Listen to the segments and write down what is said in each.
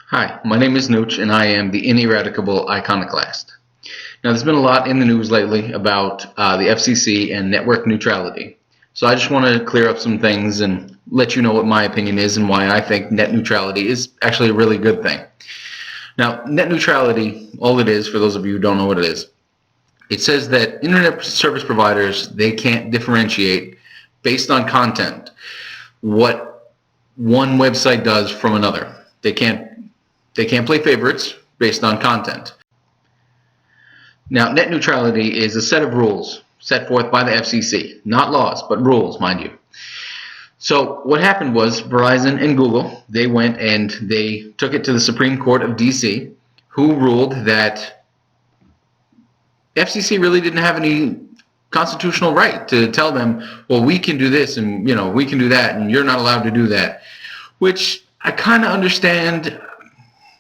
Hi, my name is Nooch and I am the ineradicable iconoclast. Now there's been a lot in the news lately about the FCC and network neutrality. So I just want to clear up some things and let you know what my opinion is and why I think net neutrality is actually a really good thing. Now, net neutrality, all it is, for those of you who don't know what it is, it says that internet service providers, they can't differentiate based on content what one website does from another. They can't play favorites based on content. Now, net neutrality is a set of rules set forth by the FCC, not laws, but rules, mind you. So what happened was Verizon and Google, they went and they took it to the Supreme Court of DC, who ruled that FCC really didn't have any constitutional right to tell them, well, we can do this and we can do that and you're not allowed to do that, which I kind of understand.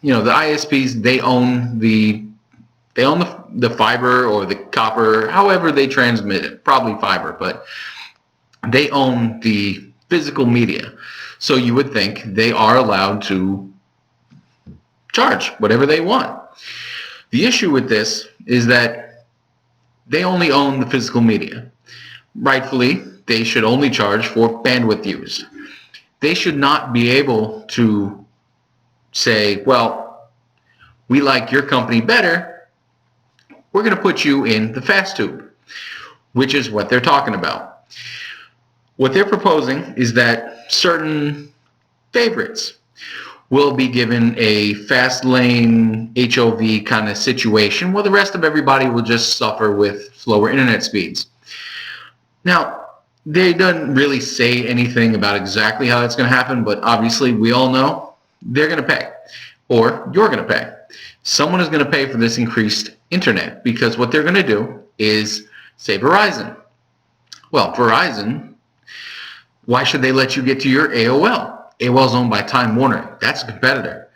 The ISPs, they own the fiber or the copper, however they transmit it, probably fiber, but they own the physical media. So you would think they are allowed to charge whatever they want. The issue with this is that they only own the physical media. Rightfully, they should only charge for bandwidth use. They should not be able to say, well, we like your company better, we're going to put you in the fast tube, which is what they're talking about. What they're proposing is that certain favorites will be given a fast lane HOV kind of situation, while the rest of everybody will just suffer with slower internet speeds. Now, they don't really say anything about exactly how that's going to happen, but obviously we all know they're going to pay, or you're going to pay. Someone is going to pay for this increased internet, because what they're going to do is, say, Verizon. Well, Verizon, why should they let you get to your AOL? AOL is owned by Time Warner. That's a competitor.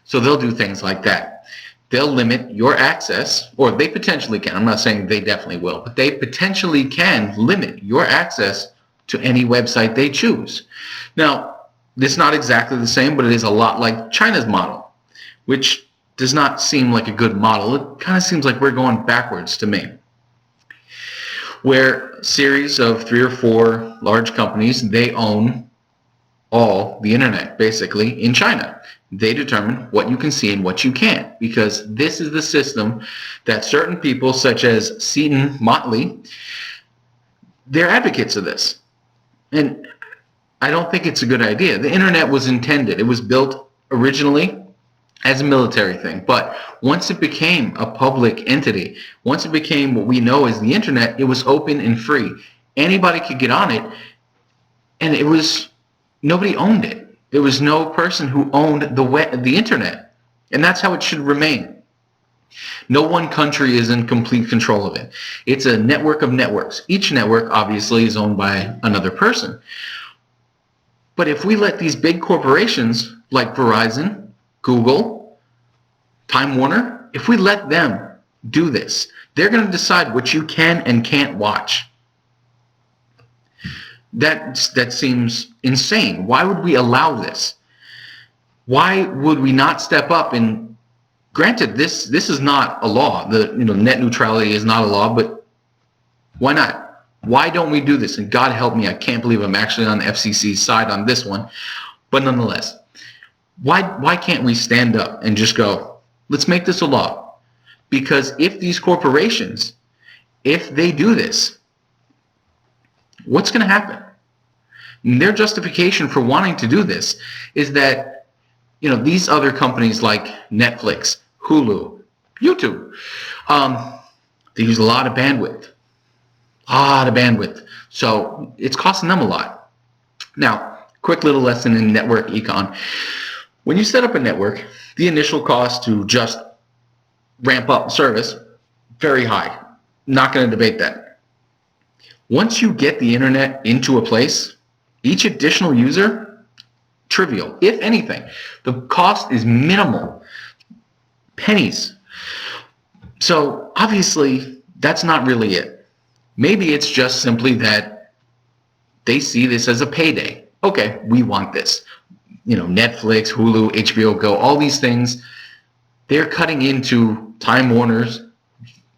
So they'll do things like that. They'll limit your access, or they potentially can. I'm not saying they definitely will, but they potentially can limit your access to any website they choose. Now, this is not exactly the same, but it is a lot like China's model, which does not seem like a good model. It kind of seems like we're going backwards to me, where a series of 3 or 4 large companies, they own all the internet, basically, in China. They determine what you can see and what you can't, because this is the system that certain people, such as Seton Motley, they're advocates of this. And I don't think it's a good idea. The internet was intended. It was built originally as a military thing. But once it became a public entity, once it became what we know as the internet, it was open and free. Anybody could get on it, and nobody owned it. There was no person who owned the internet. And that's how it should remain. No one country is in complete control of it. It's a network of networks. Each network, obviously, is owned by another person. But if we let these big corporations like Verizon, Google, Time Warner, if we let them do this, they're going to decide what you can and can't watch. That seems insane. Why would we allow this? Why would we not step up? And granted, this is not a law. Net neutrality is not a law, but why not? Why don't we do this? And God help me, I can't believe I'm actually on the FCC's side on this one. But nonetheless, why can't we stand up and just go, let's make this a law? Because if these corporations, if they do this, what's going to happen? And their justification for wanting to do this is that, these other companies like Netflix, Hulu, YouTube, they use a lot of bandwidth. So it's costing them a lot. Now, quick little lesson in network econ. When you set up a network, the initial cost to just ramp up service, very high. Not going to debate that. Once you get the internet into a place, each additional user, trivial. If anything, the cost is minimal. Pennies. So obviously, that's not really it. Maybe it's just simply that they see this as a payday. Okay, we want this. Netflix, Hulu, HBO Go, all these things, they're cutting into Time Warner's,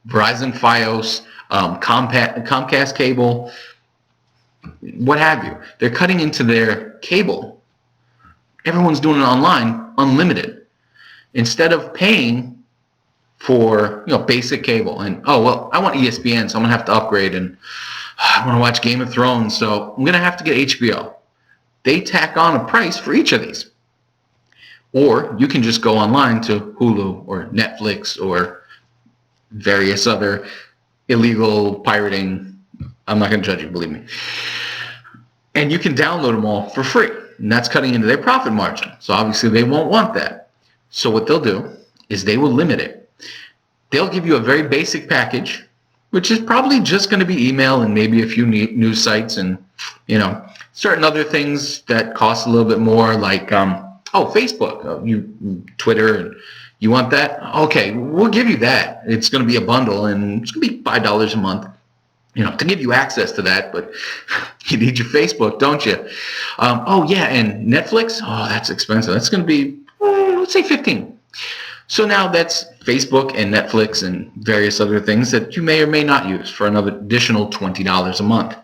Verizon Fios, Comcast cable, what have you. They're cutting into their cable. Everyone's doing it online, unlimited. Instead of paying for basic cable, and I want ESPN, so I'm gonna have to upgrade, and I want to watch Game of Thrones, so I'm gonna have to get HBO. They tack on a price for each of these. Or you can just go online to Hulu or Netflix or various other illegal pirating. I'm not going to judge you, believe me. And you can download them all for free. And that's cutting into their profit margin. So obviously they won't want that. So what they'll do is they will limit it. They'll give you a very basic package, which is probably just going to be email and maybe a few news sites and, certain other things that cost a little bit more, like, Facebook, Twitter, and you want that? Okay, we'll give you that. It's going to be a bundle, and it's going to be $5 a month, to give you access to that. But you need your Facebook, don't you? And Netflix. Oh, that's expensive. That's going to be, let's say, $15. So now that's Facebook and Netflix and various other things that you may or may not use for another additional $20 a month.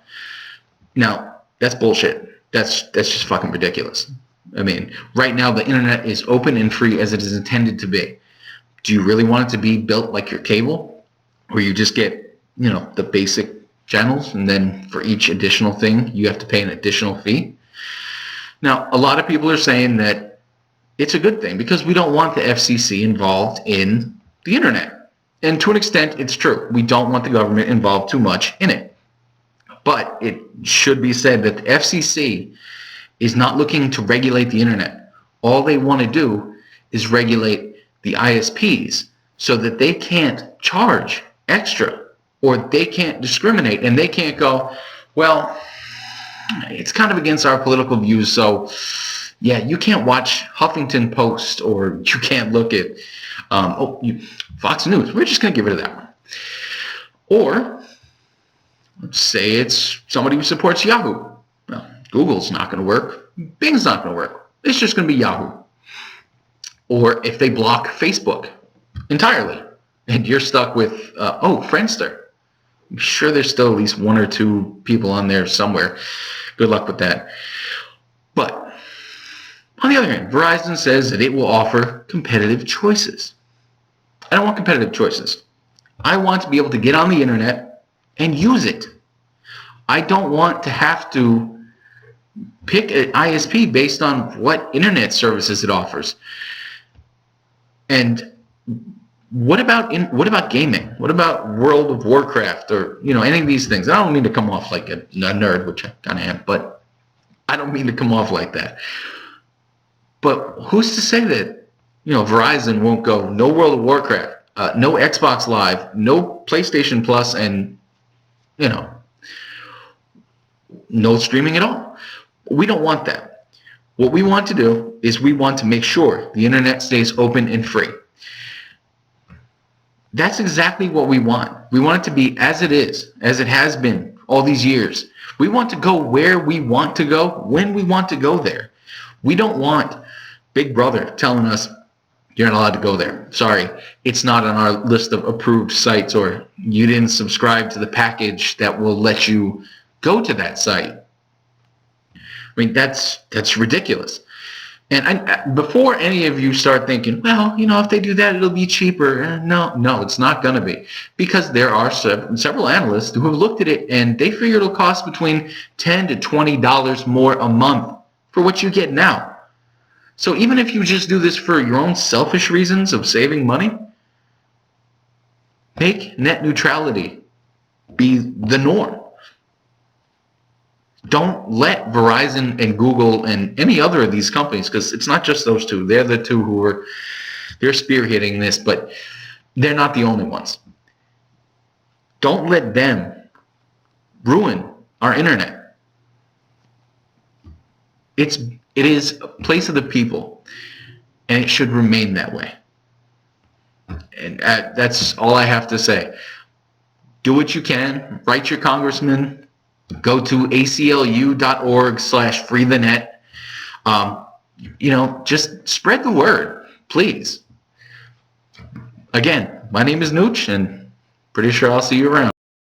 Now, that's bullshit. That's just fucking ridiculous. I mean, right now the internet is open and free as it is intended to be. Do you really want it to be built like your cable, where you just get, the basic channels, and then for each additional thing you have to pay an additional fee? Now, a lot of people are saying that it's a good thing because we don't want the FCC involved in the internet. And to an extent, it's true. We don't want the government involved too much in it. But it should be said that the FCC is not looking to regulate the internet. All they want to do is regulate the ISPs so that they can't charge extra, or they can't discriminate, and they can't go, well, it's kind of against our political views, so yeah, you can't watch Huffington Post, or you can't look at Fox News. We're just going to get rid of that one. Or let's say it's somebody who supports Yahoo. Well, Google's not going to work. Bing's not going to work. It's just going to be Yahoo. Or if they block Facebook entirely, and you're stuck with, Friendster. I'm sure there's still at least one or two people on there somewhere. Good luck with that. But on the other hand, Verizon says that it will offer competitive choices. I don't want competitive choices. I want to be able to get on the internet and use it. I don't want to have to pick an ISP based on what internet services it offers. And what about gaming? What about World of Warcraft, or any of these things? I don't mean to come off like a nerd, which I kind of am, but I don't mean to come off like that. But who's to say that Verizon won't go no World of Warcraft, no Xbox Live, no PlayStation Plus, and no streaming at all? We don't want that. What we want to do is we want to make sure the internet stays open and free. That's exactly what we want. We want it to be as it is, as it has been all these years. We want to go where we want to go, when we want to go there. We don't want Big Brother telling us, you're not allowed to go there. Sorry, it's not on our list of approved sites, or you didn't subscribe to the package that will let you go to that site. I mean, that's ridiculous. And before any of you start thinking, well, if they do that, it'll be cheaper. No, it's not going to be. Because there are several analysts who have looked at it, and they figure it'll cost between $10 to $20 more a month for what you get now. So even if you just do this for your own selfish reasons of saving money, make net neutrality be the norm. Don't let Verizon and Google and any other of these companies, because it's not just those two. They're the two they're spearheading this, but they're not the only ones. Don't let them ruin our internet. It is a place of the people, and it should remain that way. And that's all I have to say. Do what you can. Write your congressman. Go to aclu.org/freethenet. just spread the word, please. Again, my name is Nooch, and pretty sure I'll see you around.